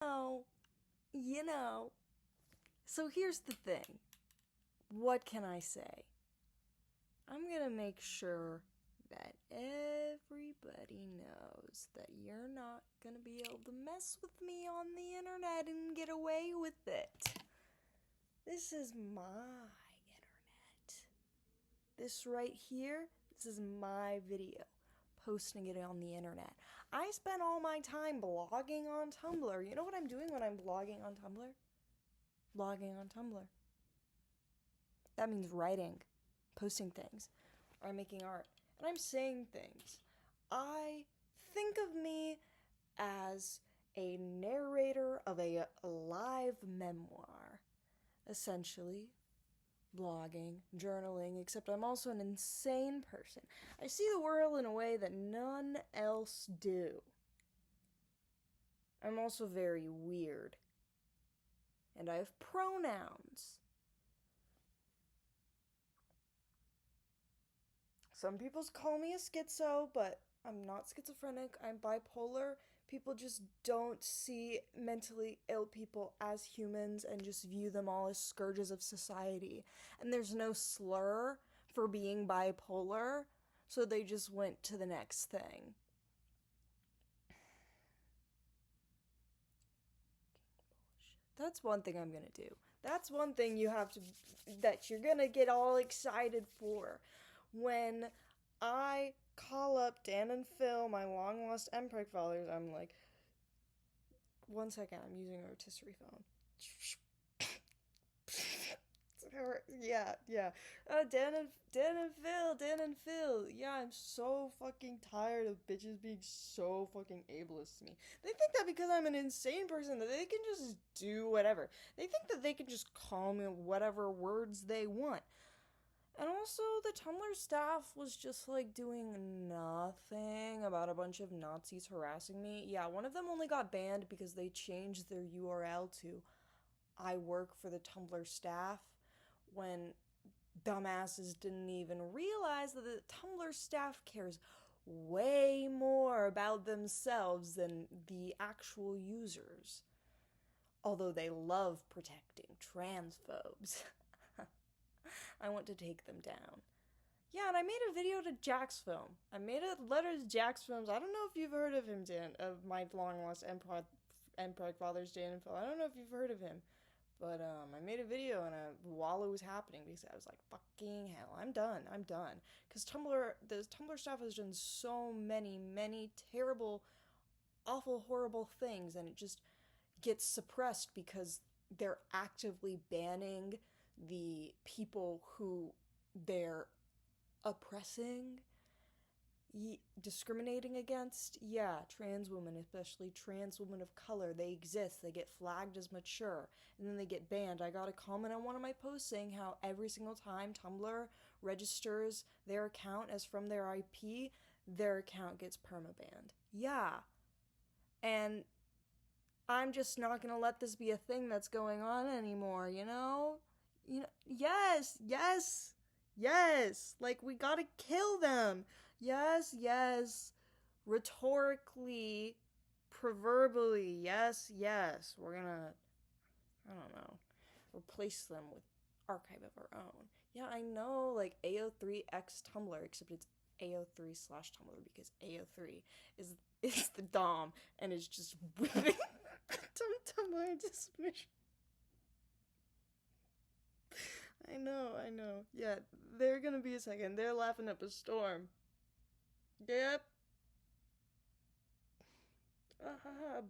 Oh, you know. So here's the thing. What can I say? I'm gonna make sure that everybody knows that you're not gonna be able to mess with me on the internet and get away with it. This is my internet. This right here, this is my video. Posting it on the internet. I spend all my time blogging on Tumblr. You know what I'm doing when I'm blogging on Tumblr? Blogging on Tumblr. That means writing, posting things, or making art. And I'm saying things. I think of me as a narrator of a live memoir. Essentially, blogging, journaling, except I'm also an insane person. I see the world in a way that none else do. I'm also very weird. And I have pronouns. Some people call me a schizo, but I'm not schizophrenic. I'm bipolar. People just don't see mentally ill people as humans and just view them all as scourges of society. And there's no slur for being bipolar, so they just went to the next thing. That's one thing I'm gonna do. That's one thing that you're gonna get all excited for. When I call up Dan and Phil, my long lost MPreg fathers, I'm like, 1 second, I'm using a rotisserie phone. Yeah. Dan and Phil. Yeah, I'm so fucking tired of bitches being so fucking ableist to me. They think that because I'm an insane person that they can just do whatever. They think that they can just call me whatever words they want. And also, the Tumblr staff was just like doing nothing about a bunch of Nazis harassing me. Yeah, one of them only got banned because they changed their URL to I work for the Tumblr staff when dumbasses didn't even realize that the Tumblr staff cares way more about themselves than the actual users. Although they love protecting transphobes. I want to take them down. Yeah, and I made a video to Jack's Film. I made a letter to Jack's Films. I don't know if you've heard of him, Dan, of my long lost MPreg fathers, Dan and Phil. I don't know if you've heard of him. But I made a video while it was happening because I was like, fucking hell, I'm done. Because the Tumblr staff has done so many terrible, awful, horrible things, and it just gets suppressed because they're actively banning the people who they're oppressing, discriminating against. Yeah, trans women, especially trans women of color, they exist. They get flagged as mature, and then they get banned. I got a comment on one of my posts saying how every single time Tumblr registers their account as from their IP, their account gets permabanned. Yeah. And I'm just not gonna let this be a thing that's going on anymore, you know? Yes. Like, we gotta kill them. Yes. Rhetorically, proverbially, yes. We're gonna, I don't know, replace them with archive of our own. Yeah, I know, like, AO3X Tumblr, except it's AO3 slash Tumblr because AO3 is the Dom and is just whipping Tumblr into submission. I know. Yeah, they're gonna be a second. They're laughing up a storm. Yep.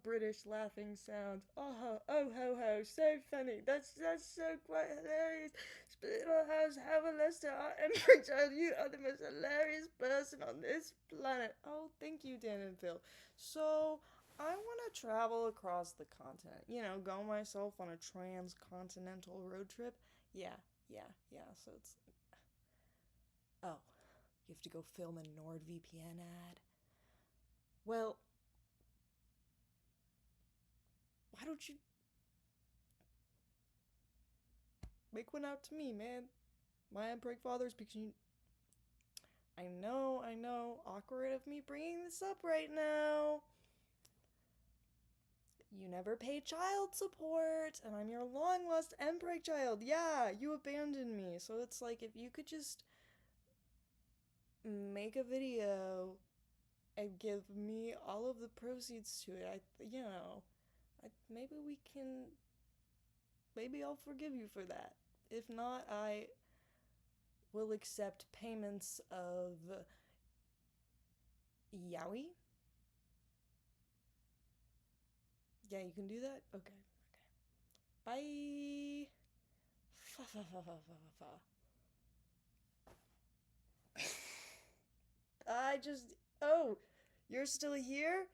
British laughing sounds. Oh ho, so funny. That's so quite hilarious. Split our house, have a Lester, and child, you are the most hilarious person on this planet. Oh, thank you, Dan and Phil. So, I want to travel across the continent. You know, go myself on a transcontinental road trip. Yeah. So it's. Oh, you have to go film a NordVPN ad? Well, why don't you make one out to me, man? My Emperor Fathers, because you. I know. Awkward of me bringing this up right now. You never pay child support, and I'm your long lost emperor child. Yeah, you abandoned me. So it's like if you could just make a video and give me all of the proceeds to it, maybe we can, maybe I'll forgive you for that. If not, I will accept payments of yaoi. Yeah, you can do that? Okay. Bye. Fa fa fa fa fa fa. I just. Oh, you're still here?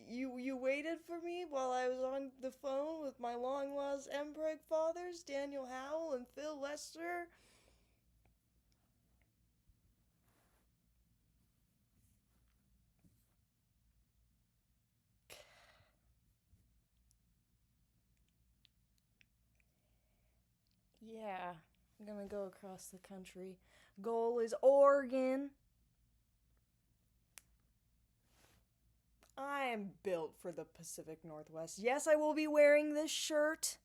You waited for me while I was on the phone with my long lost Empreg fathers, Daniel Howell and Phil Lester? Yeah, I'm gonna go across the country. Goal is Oregon. I am built for the Pacific Northwest. Yes, I will be wearing this shirt.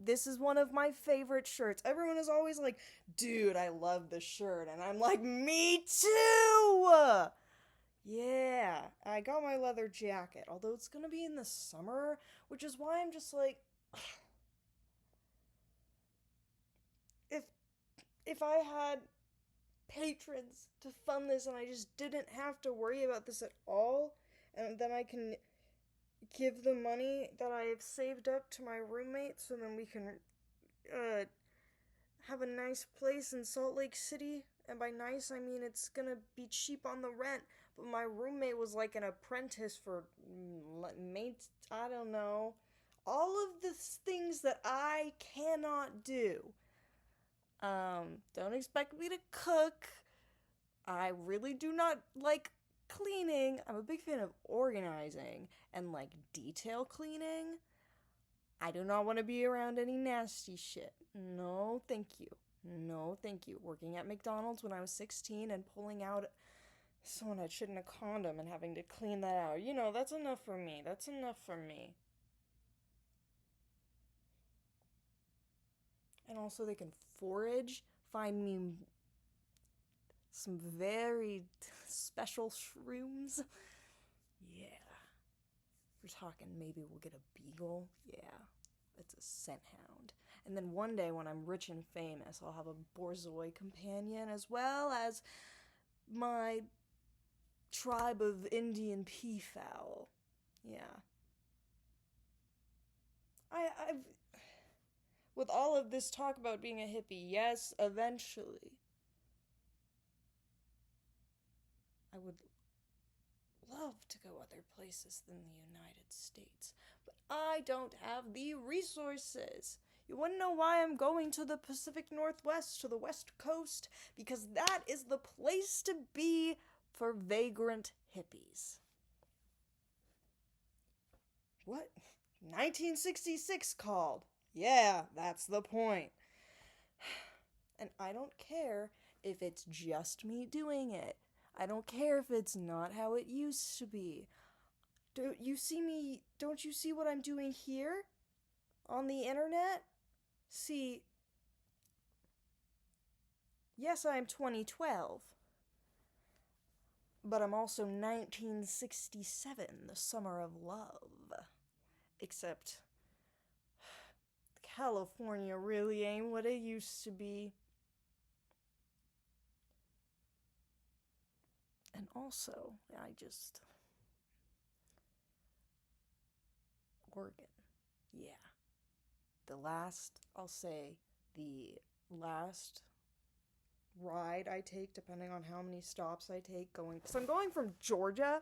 This is one of my favorite shirts. Everyone is always like, dude, I love this shirt. And I'm like, me too! Yeah, I got my leather jacket, although it's gonna be in the summer, which is why I'm just like, if if I had patrons to fund this and I just didn't have to worry about this at all, and then I can give the money that I have saved up to my roommates, and then we can uh, have a nice place in Salt Lake City. And by nice, I mean it's gonna be cheap on the rent. But my roommate was like an apprentice for mates. I don't know. All of the things that I cannot do. Don't expect me to cook. I really do not like cleaning. I'm a big fan of organizing and like detail cleaning. I do not want to be around any nasty shit. No, thank you. No, thank you. Working at McDonald's when I was 16 and pulling out someone had shit in a condom and having to clean that out. That's enough for me. That's enough for me. And also, they can forage, find me some very special shrooms. Yeah. We're talking maybe we'll get a beagle. Yeah. It's a scent hound. And then one day when I'm rich and famous, I'll have a borzoi companion as well as my tribe of Indian peafowl. Yeah. I've with all of this talk about being a hippie, yes, eventually I would love to go other places than the United States, but I don't have the resources. You want to know why I'm going to the Pacific Northwest, to the West Coast? Because that is the place to be for vagrant hippies. What? 1966 called. Yeah, that's the point. And I don't care if it's just me doing it. I don't care if it's not how it used to be. Don't you see what I'm doing here? On the internet? See, yes, I'm 2012. But I'm also 1967, the summer of love. Except, California really ain't what it used to be. And also, Oregon. Yeah. I'll say, the last ride I take, depending on how many stops I take because I'm going from Georgia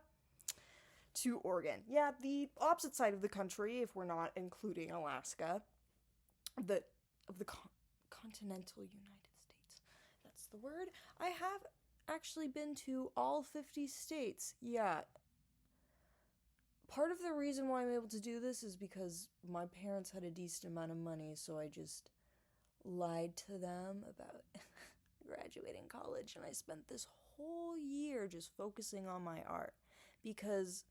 to Oregon. Yeah, the opposite side of the country, if we're not including Alaska, of the continental United States. That's the word. I have actually been to all 50 states. Yeah. Part of the reason why I'm able to do this is because my parents had a decent amount of money, so I just lied to them about graduating college, and I spent this whole year just focusing on my art because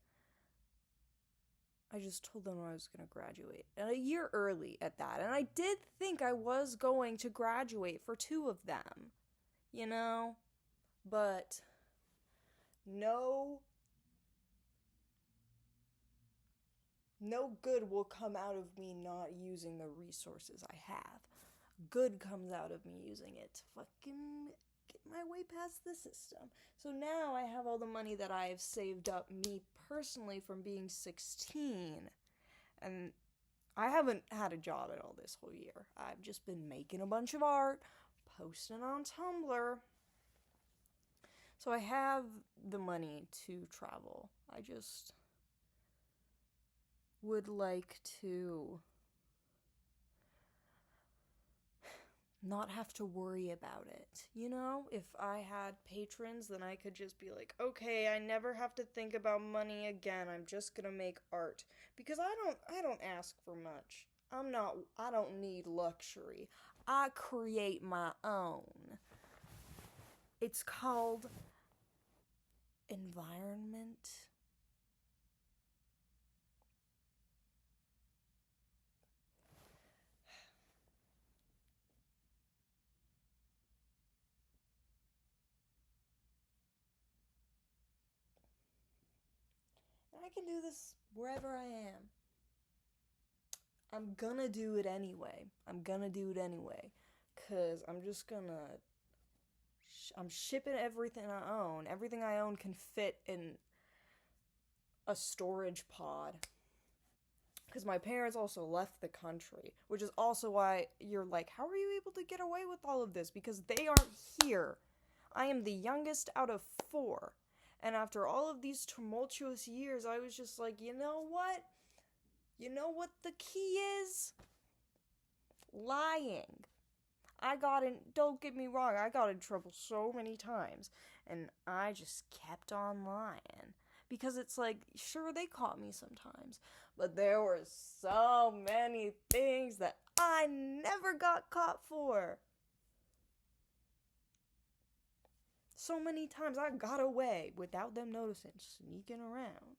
I just told them I was going to graduate. And a year early at that. And I did think I was going to graduate for two of them, you know? But no no good will come out of me not using the resources I have. Good comes out of me using it to fucking get my way past the system. So now I have all the money that I've saved up, me personally, from being 16. And I haven't had a job at all this whole year. I've just been making a bunch of art, posting on Tumblr. So I have the money to travel. I just would like to not have to worry about it. You know, if I had patrons, then I could just be like, okay, I never have to think about money again. I'm just gonna make art. Because I don't ask for much. I don't need luxury. I create my own. It's called environment. And I can do this wherever I am. I'm gonna do it anyway. I'm gonna do it anyway. Cause I'm just gonna. I'm shipping everything I own. Everything I own can fit in a storage pod. Because my parents also left the country, which is also why you're like, how are you able to get away with all of this? Because they aren't here. I am the youngest out of four. And after all of these tumultuous years, I was just like, you know what? You know what the key is? Lying. Don't get me wrong, I got in trouble so many times. And I just kept on lying. Because it's like, sure, they caught me sometimes. But there were so many things that I never got caught for. So many times I got away without them noticing, sneaking around.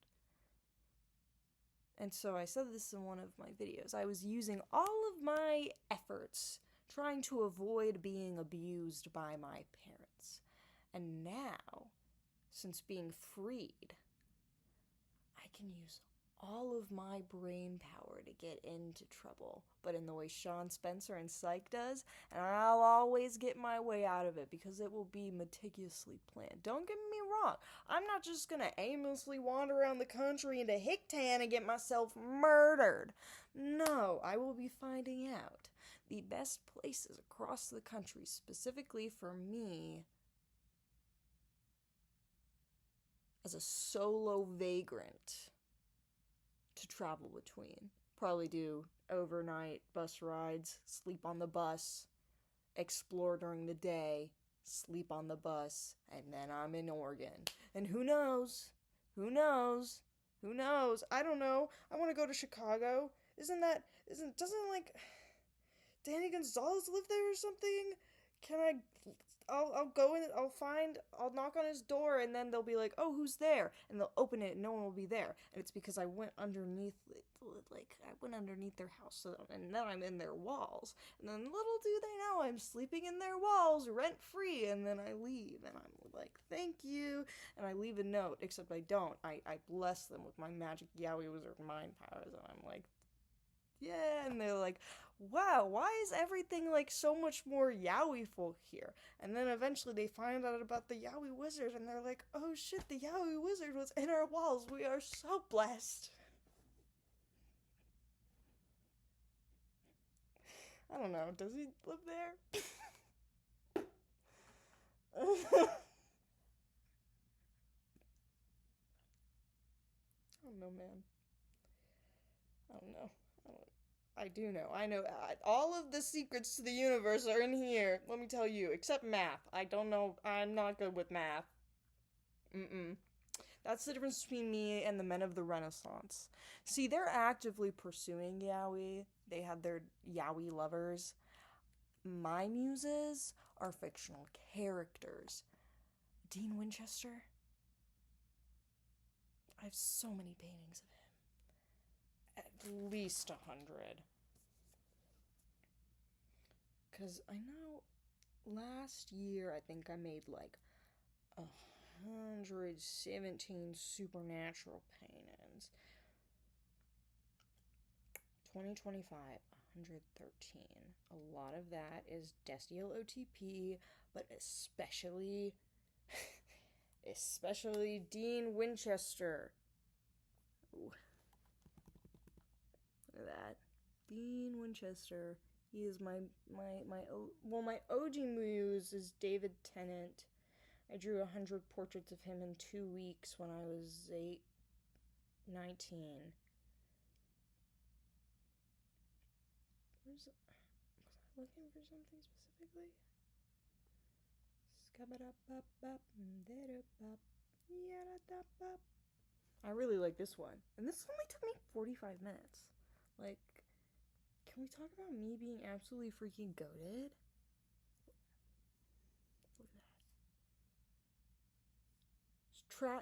And so I said this in one of my videos. I was using all of my efforts trying to avoid being abused by my parents. And now, since being freed, I can use all of my brain power to get into trouble, but in the way Sean Spencer and Psych does, and I'll always get my way out of it because it will be meticulously planned. Don't get me wrong, I'm not just gonna aimlessly wander around the country into Hicktan and get myself murdered. No, I will be finding out the best places across the country, specifically for me as a solo vagrant to travel between. Probably do overnight bus rides, sleep on the bus, explore during the day, sleep on the bus, and then I'm in Oregon. And who knows? Who knows? Who knows? I don't know. I want to go to Chicago. Doesn't like Danny Gonzalez live there or something? Can I I'll go in, I'll knock on his door, and then they'll be like, oh, who's there? And they'll open it and no one will be there. And it's because I went underneath their house, and then I'm in their walls. And then little do they know I'm sleeping in their walls rent free, and then I leave, and I'm like, thank you. And I leave a note, except I don't. I bless them with my magic Yowie Wizard mind powers, and I'm like, yeah, and they're like, wow, why is everything like so much more Yowiful here? And then eventually they find out about the Yowie Wizard, and they're like, oh shit, the Yowie Wizard was in our walls. We are so blessed. I don't know, does he live there? I don't know, man. I don't know. I do know. I know. All of the secrets to the universe are in here. Let me tell you. Except math. I don't know. I'm not good with math. Mm-mm. That's the difference between me and the men of the Renaissance. See, they're actively pursuing yaoi. They have their yaoi lovers. My muses are fictional characters. Dean Winchester? I have so many paintings of him. at least 100. Because I know last year I think I made like 117 supernatural paintings. 2025, 113. A lot of that is Destiel OTP, but especially Dean Winchester. Ooh. Look at that. Dean Winchester. He is my OG muse is David Tennant. I drew 100 portraits of him in 2 weeks when I was 19. Was I looking for something specifically? I really like this one. And this only took me 45 minutes. Like, can we talk about me being absolutely freaking goated? Look at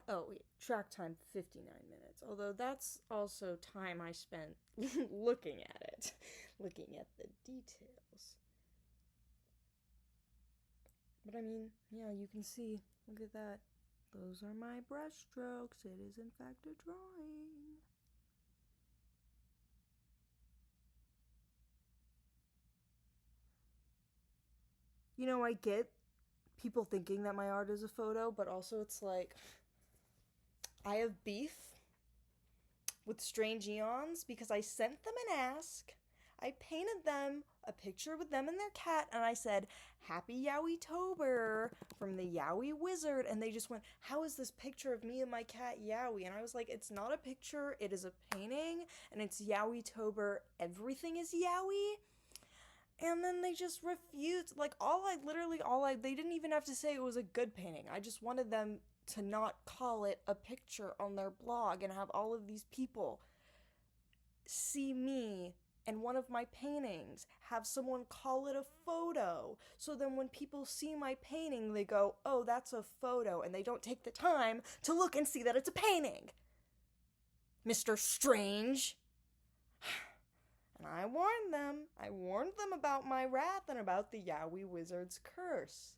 that. Track time 59 minutes. Although that's also time I spent looking at it, looking at the details. But I mean, yeah, you can see. Look at that. Those are my brush strokes. It is in fact a drawing. You know, I get people thinking that my art is a photo, but also it's like I have beef with Strange Eons because I sent them an ask. I painted them a picture with them and their cat, and I said, Happy Yowie-tober from the Yowie Wizard. And they just went, how is this picture of me and my cat Yowie? And I was like, it's not a picture, it is a painting, and it's Yowie-tober. Everything is Yowie. And then they just refused. Like, they didn't even have to say it was a good painting. I just wanted them to not call it a picture on their blog and have all of these people see me and one of my paintings, have someone call it a photo. So then when people see my painting, they go, oh, that's a photo, and they don't take the time to look and see that it's a painting. Mr. Strange. And I warned them about my wrath and about the Yowie Wizard's curse.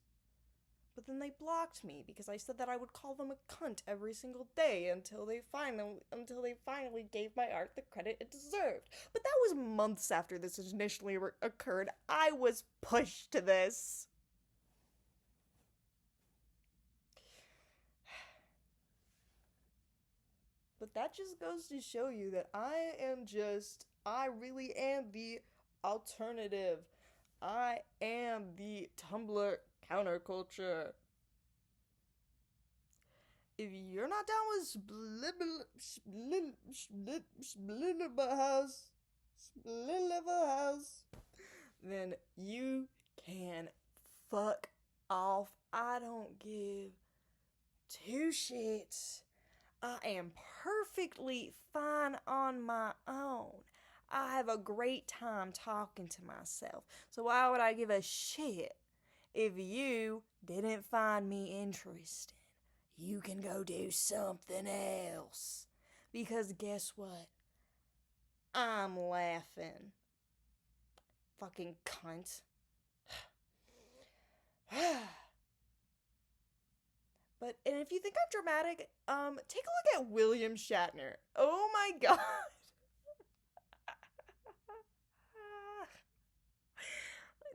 But then they blocked me because I said that I would call them a cunt every single day until they finally gave my art the credit it deserved. But that was months after this initially occurred. I was pushed to this. But that just goes to show you that I really am the alternative. I am the Tumblr counterculture. If you're not down with house, then you can fuck off. I don't give two shits. I am perfectly fine on my own. I have a great time talking to myself. So why would I give a shit if you didn't find me interesting? You can go do something else. Because guess what? I'm laughing. Fucking cunt. And if you think I'm dramatic, take a look at William Shatner. Oh my god.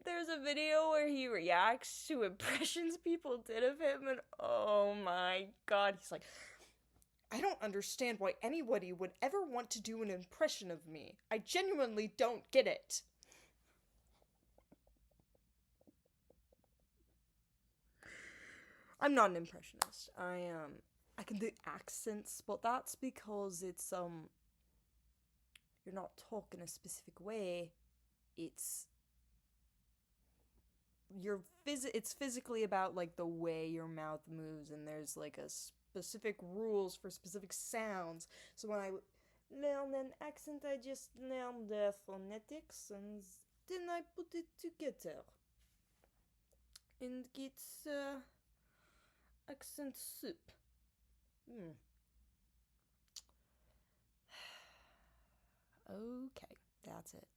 There's a video where he reacts to impressions people did of him, and oh my god, he's like, I don't understand why anybody would ever want to do an impression of me. I genuinely don't get it. I'm not an impressionist. I can do accents, but that's because it's you're not talking a specific way. It's physically about like the way your mouth moves, and there's like a specific rules for specific sounds. So when I learn an accent, I just learn the phonetics and then I put it together. And it's accent soup. Okay, that's it.